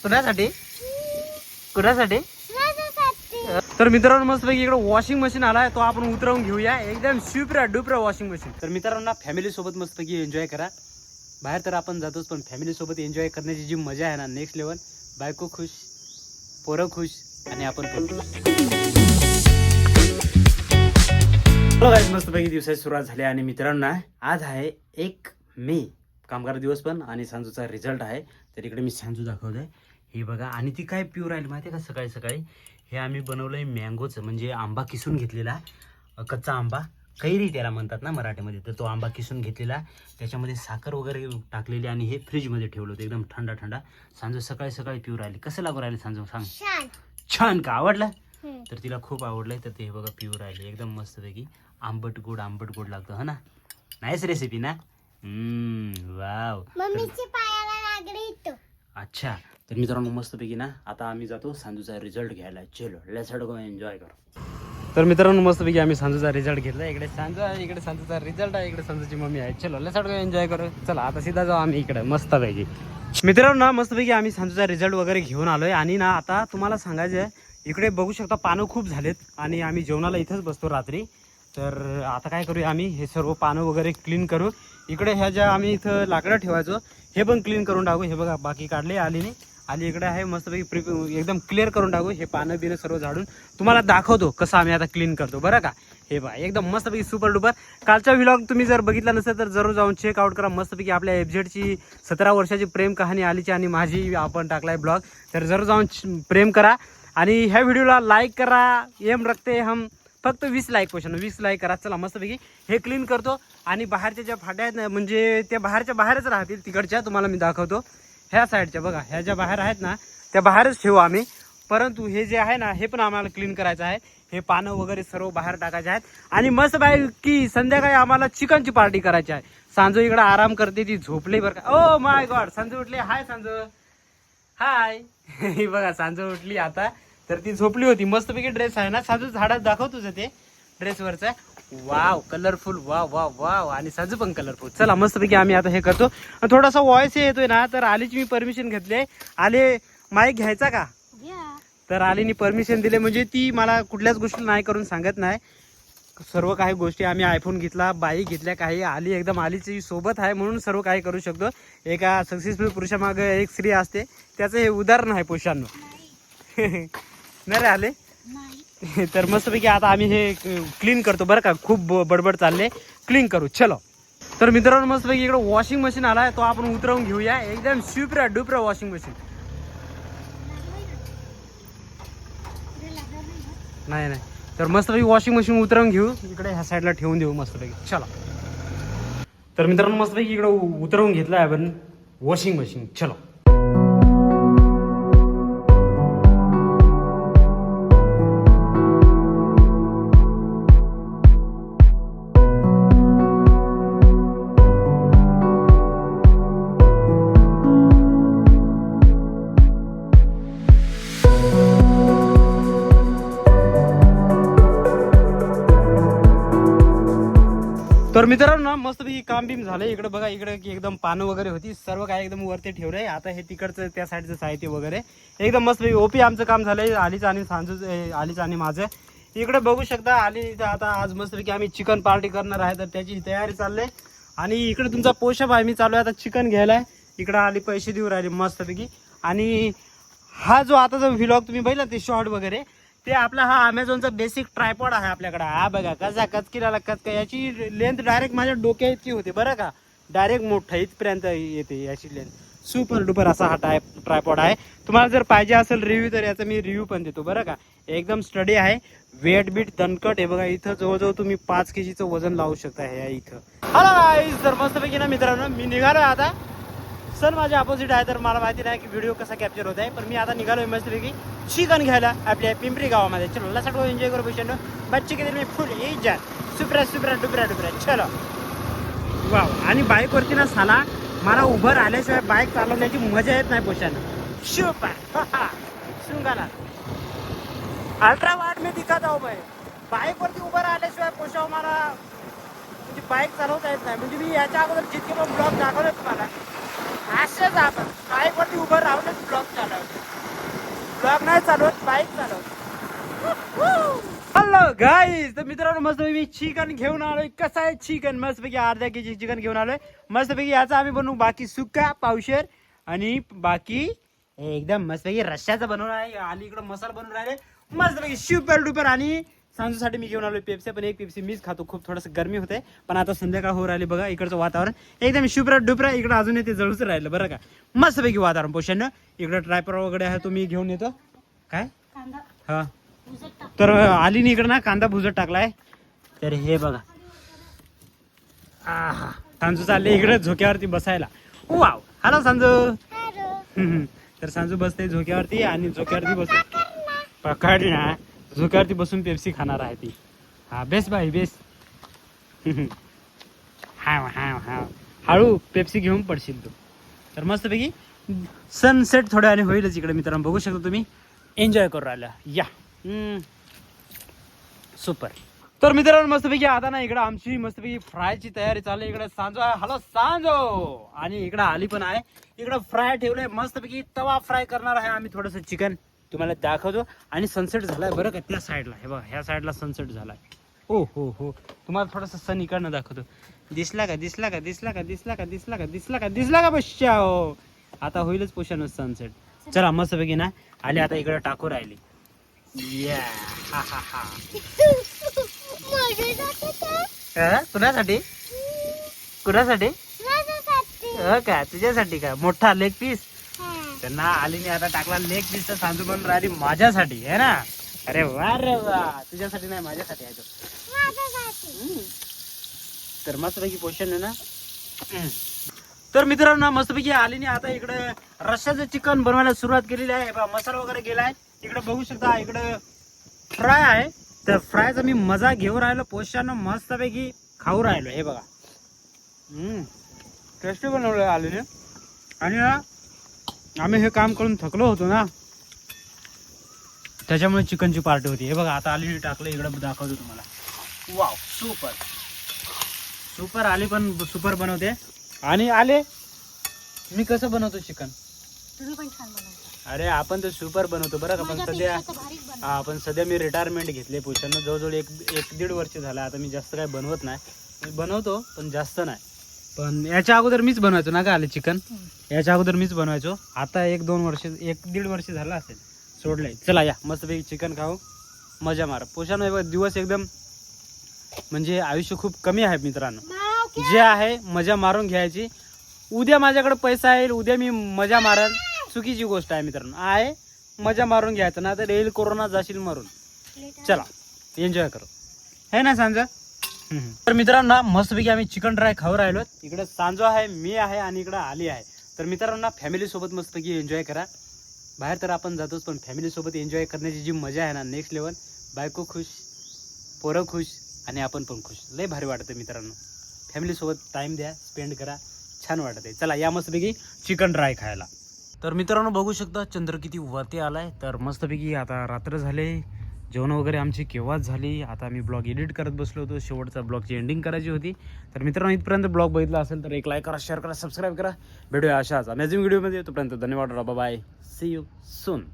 कुणासाठी कुणासाठी? तर मित्रांनो मस्तपैकी इकडे वॉशिंग मशीन आलाय, तो आपण उतरवून घेऊया. एकदम सुपरा डुपरा वॉशिंग मशीन. तर मित्रांनो फॅमिली सोबत मस्तपैकी एन्जॉय करा. बाहेर तर आपण जातोच, पण फॅमिली सोबत एन्जॉय करण्याची जी मजा आहे ना, नेक्स्ट लेवल. बायको खुश, पोरं खुश आणि आपण पण खुश. मस्तपैकी दिवसाची सुरुवात झाली आणि मित्रांनो आज आहे 1 मे, कामगार दिवस पण आणि सांजूचा रिझल्ट आहे. तर इकडे मी सांजू दाखवलंय, हे बघा. आणि ती काय प्युअर राहील माहिती आहे का? सकाळी सकाळी हे आम्ही बनवलंय मँगोचं, म्हणजे आंबा किसून घेतलेला, कच्चा आंबा, कैरी त्याला म्हणतात ना मराठीमध्ये. तर तो आंबा किसून घेतलेला, त्याच्यामध्ये साखर वगैरे टाकलेली आणि हे फ्रीजमध्ये ठेवलं होतं एकदम थंडा थंडा. सांजू सकाळी सकाळी प्युअर राहिली. कसं लागू राहिले सांजू सांग? छान का? आवडलं? तर तिला खूप आवडलंय. तर ते बघा प्युअर राहिले एकदम मस्तपैकी. आंबट गोड लागतं हा ना. नाहीच रेसिपी ना. वाव. अच्छा. तर मित्रांनो मस्तपैकी ना आता आम्ही जातो सांजूचा रिझल्ट घ्यायला. चलो लेट्स गो एन्जॉय करू. तर मित्रांनो मस्तपैकी आम्ही सांजूचा रिझल्ट घेतला. इकडे सांजू आहे, इकडे सांजूचा रिझल्ट आहे, इकडे सांजूची मम्मी आहे. चलो लेट्स गो एन्जॉय करू. चला आता सीधा जाऊ आम्ही इकडे मस्तपैकी. मित्रांनो ना मस्तपैकी आम्ही सांजूचा रिझल्ट वगैरे घेऊन आलोय. आणि ना आता तुम्हाला सांगायचं आहे, इकडे बघू शकता पानं खूप झालेत आणि आम्ही जेवणाला इथंच बसतो रात्री. तर आता काय करूया, आम्ही हे सर्व पानं वगैरे क्लीन करू. इकडे ह्या ज्या आम्ही इथं लाकडं ठेवायचो हे पण क्लीन करून टाकू. हे बघा बाकी काढले आलीने. आली इकडे आहे मस्तपैकी एकदम क्लिअर करून टाकू. हे पानं बिनं सर्व झाडून तुम्हाला दाखवतो कसं आम्ही आता क्लीन करतो बरं का. हे बघा एकदम मस्तपैकी सुपर डुपर. कालचा व्लॉग तुम्ही जर बघितला नसेल तर जरूर जाऊन चेकआउट करा. मस्तपैकी आपल्या FZची 17 वर्षाची प्रेम कहाणी आलीची आणि माझी आपण टाकलाय ब्लॉग. तर जरूर जाऊन प्रेम करा आणि ह्या व्हिडिओला लाईक करा. एम रखते हम फक्त 20 लाईक क्वेश्चन 20 लाईक करा. चला मस्तपैकी हे क्लीन करतो. आणि बाहेरच्या ज्या फाट्या आहेत ना, म्हणजे त्या बाहेरच्या बाहेरच राहतील, तिकडच्या तुम्हाला मी दाखवतो. ह्या साईडच्या बघा, ह्या ज्या बाहेर आहेत ना त्या बाहेरच ठेवू आम्ही. परंतु हे जे आहे ना हे पण आम्हाला क्लीन करायचं आहे. हे पानं वगैरे सर्व बाहेर टाकायचे आहेत. आणि मस्त की संध्याकाळी आम्हाला चिकनची पार्टी करायची आहे. सांजू इकडे आराम करते, ती झोपली बरं का. ओ माय गॉड, सांजू उठली. हाय सांजू, हाय. ही बघा सांजू उठली आता. तर ती झोपली होती. मस्तपैकी ड्रेस आहे ना सांजू, झाडात दाखव तुझं ते ड्रेसवरचं. Wow colourful, wow wow wow. आणि सांजू पण कलरफुल. चला मस्तपैकी आम्ही आता हे करतो. थोडासा व्हॉइस येतोय ना, तर आलीची मी परमिशन घेतली. आले माईक घ्यायचा का? तर आलीनी परमिशन दिले, म्हणजे ती मला कुठल्याच गोष्टी नाही करून सांगत नाही. सर्व काही गोष्टी आम्ही आयफोन घेतला, बाईक घेतल्या, काही आली एकदम आलीची सोबत आहे म्हणून सर्व काही करू शकतो. एका सक्सेसफुल पुरुषामागे एक स्त्री असते, त्याचं हे उदाहरण आहे पुरुषांनो. नाही रे आले. तर मस्तपैकी आता आम्ही हे क्लीन करतो बरं का. खूप बडबड चालले, क्लीन करू चलो. तर मित्रांनो मस्तपैकी इकडे वॉशिंग मशीन आलाय, तो आपण उतरवून घेऊया. एकदम सुपरा डुपरा वॉशिंग मशीन. नाही नाही. तर मस्तपैकी वॉशिंग मशीन उतरवून घेऊ. इकडे ह्या साईडला ठेवून देऊ मस्तपैकी. चला. तर मित्रांनो मस्तपैकी इकडे उतरवून घेतलं आहे आपण वॉशिंग मशीन. चलो. तर मित्रांनो मस्तपैकी काम बिम झालं. इकडे बघा, इकडे एकदम पानं वगैरे होती, सर्व काही एकदम वरती ठेवलंय. आता हे तिकडचं त्या साईडचं साहित्य वगैरे एकदम मस्तपैकी ओपी आमचं काम झालंय. आलीचं आणि सांजूचं, आलीचं आणि माझं. इकडे बघू शकता आली आता आज मस्तपैकी आम्ही चिकन पार्टी करणार आहे, तर त्याची तयारी चाललंय. आणि इकडे तुमचा पोषप आहे, मी चालू आहे आता चिकन घ्यायला. इकडे आली पैसे देऊ राहिले मस्तपैकी. आणि हा जो आता जो व्लॉग तुम्ही बघितला ते शॉर्ट वगैरे, ते आपला हा अमेझॉनचा बेसिक ट्रायपॉड आहे आपल्याकडे. हा बघा कसा कचकिराला कचका. याची लेंथ डायरेक्ट माझ्या डोक्या इतकी होते बरं का. डायरेक्ट मोठा इथपर्यंत येते याची लेंथ. सुपर डुपर असा हा ट्रायपॉड आहे. तुम्हाला जर पाहिजे असेल रिव्ह्यू तर याचा मी रिव्ह्यू पण देतो बरं का. एकदम स्टडी आहे, वेट बीट दणकट आहे. बघा इथं जवळजवळ तुम्ही 5 kgचं वजन लावू शकता ह्या इथं. हॅलो गाईज, तर मस्तपैकी ना मित्रांनो मी निघालोय आता. सर माझ्या अपोजिट आहे, तर मला माहिती नाही की व्हिडिओ कसा कॅप्चर होत आहे, पण मी आता निघालोय मस्तपैकी चिकन घ्यायला आपल्या पिंपरी गावामध्ये. चलो लसाट एन्जॉय करू पेशंट. बच्चे के दिल में फुल इज्जत. सुपरा सुपरा डुपरा डुपरा. चलो. वाव. आणि बाईकवरती ना साला मला उभं राहिल्याशिवाय बाईक चालवण्याची मजा येत नाही पोशानं. सुपर सुंगाला अल्ट्रा वाट में दिखा जाऊ बाई. बाईकवरती उभं राहिल्याशिवाय पोशाव मला म्हणजे बाईक चालवता येत नाही. म्हणजे मी याच्या अगोदर जितके पण ब्लॉग दाखवले तुम्हाला असेच आपण बाईकवरती उभं राहूनच ब्लॉग चालवतो. ब्लॉग नाही चालवत, बाईक चालवतो. हॅलो गाईज, तर मित्रांनो मस्त मी चिकन घेऊन आलोय. कसं आहे चिकन? मस्तपैकी अर्धा केजी चिकन घेऊन आलोय. मस्तपैकी याचा आम्ही बनवू बाकी सुक्का पावशेर आणि बाकी एकदम मस्तपैकी रश्श्याचा बनवणार आहे. आणि इकडे मसाला बनवून राहिले मस्तपैकी सुपर डुपर. आणि सांजूसाठी मी घेऊन आलोय पेप्सी, पण एक पेप्सी मीच खातो. खूप थोडंसं गरमी होते, पण आता संध्याकाळ हो राहिली बघा. इकडचं वातावरण एकदम सुपर डुपर. इकडे अजून ते जळूच राहिलं बरं का. मस्तपैकी वातावरण पोषण. इकडे ट्रायपर वगैरे आहे, तो मी घेऊन येतो. काय हा तर आलीने इकडे ना कांदा भुजत टाकलाय. तर हे बघा सांजू चालले इकडे झोक्यावरती बसायला. Wow, hello Sanju. तर सांजू बसते झोक्यावरती आणि झोक्यावरती बसून पकड ना, झोक्यावरती बसून पेप्सी खाणार आहे ती. हा बेस बाई बेस. हा हा हा हळू पेप्सी घेऊन पडशील तू. तर मस्तपैकी सनसेट थोड्या वेळाने होईलच इकडे मित्रांनो, बघू शकता तुम्ही. एन्जॉय करू राहिला या. सुपर. तर मित्रांनो मस्तपैकी आता ना इकडे आमची मस्तपैकी फ्रायची तयारी चालू आहे. इकडे सांजो आहे, हॅलो सांजो. आणि इकडे आली पण आहे. इकडे फ्राय ठेवलंय मस्तपैकी, तवा फ्राय करणार आहे आम्ही. थोडंसं चिकन तुम्हाला दाखवतो. आणि सनसेट झालाय बरं का त्या साईडला. हे बघा ह्या साईडला सनसेट झालाय. ओ हो हो, तुम्हाला थोडंसं सन इकडनं दाखवतो. दिसला का दिसला का दिसला का दिसला का दिसला का दिसला का दिसला का बश्या हो. आता होईलच पोषण सनसेट. चला मस्तपैकी ना आली आता इकडे टाकू राहिली. या हा हा हा. कुणासाठी कुणासाठी हो का? तुझ्यासाठी का? मोठा लेग पीस. त्यांना आलीने आता टाकला लेग पीस. तर सांजू बनून राहिली माझ्यासाठी आहे ना. अरे वा रे वा, तुझ्यासाठी नाही माझ्यासाठी आहे तो. तर मस्तपैकी पोषण आहे ना. तर मित्रांनो मस्तपैकी आलीने आता इकडे रश्श्याचं चिकन बनवायला सुरुवात केलेली आहे. मसाला वगैरे गेलाय. इकडे बघू शकता इकडे फ्राय आहे. तर फ्रायचा मी मजा घेऊन राहिलो. पोषण मस्तपैकी खाऊ राहिलो. हे बघा टेस्टी बनवलं आलीने. आणि ना आम्ही हे काम करून थकलो होतो ना, त्याच्यामुळे चिकनची पार्टी होती. हे बघा आता आलीने टाकलं इकडे दाखवतो तुम्हाला. Wow super super. आली पण सुपर बनवते. आणि आले मी कसं बनवतो चिकन? तुम्ही पण छान बनवता. अरे आपण तर सुपर बनवतो बरं का. पण सध्या मी रिटायरमेंट घेतले पोषण. जवळजवळ एक दीड वर्ष झाला. आता मी जास्त काय बनवत नाही. मी बनवतो पण जास्त नाही. पण याच्या अगोदर मीच बनवायचो ना का आले चिकन. याच्या अगोदर मीच बनवायचो. आता एक दीड वर्ष झाला असेल सोडलंय. चला या मस्तपैकी चिकन खाऊ, मजा मार. पोषण दिवस एकदम म्हणजे आयुष्य खूप कमी आहे मित्रांनो. जे आहे मजा मारून घ्यायची. उद्या माझ्याकडे पैसा येईल, उद्या मी मजा मारन. चुकीची गोष्ट आहे मित्रांनो. आहे मजा मारून घ्यायचं ना तर येईल कोरोना, जाशील मरून. चला एन्जॉय करू है ना सांजा. तर मित्रांनो मस्तपैकी आम्ही चिकन ड्राय खाऊ राहिलो. इकडे सांजो आहे, मी आहे आणि इकडे आली आहे. तर मित्रांनो फॅमिली सोबत मस्तपैकी एन्जॉय करा. बाहेर तर आपण जातोच, पण फॅमिली सोबत एन्जॉय करण्याची जी मजा आहे ना नेक्स्ट लेवल. बायको खुश, पोरं खुश आणि आपण पण खुश. लय भारी वाटतं मित्रांनो. फॅमिली सोबत टाइम द्या, स्पेंड करा, छान वाटत आहे. चला या मस्तपैकी चिकन ड्राय खायला. तर मित्रांनो बघू शकता चंद्र किती वरती आलाय. तर मस्तपैकी आता रात्र झाले, जेवण वगैरे आमची केव्हाच झाली. आता मी ब्लॉग एडिट करत बसलो होतो. शेवटचा ब्लॉगची एंडिंग करायची होती. तर मित्रांनो इथपर्यंत ब्लॉग बघितला असेल तर एक लाईक करा, शेअर करा, सबस्क्राईब करा. भेटूया अशाच अमेझिंग व्हिडिओमध्ये. तोपर्यंत धन्यवाद. Bye bye, see you soon.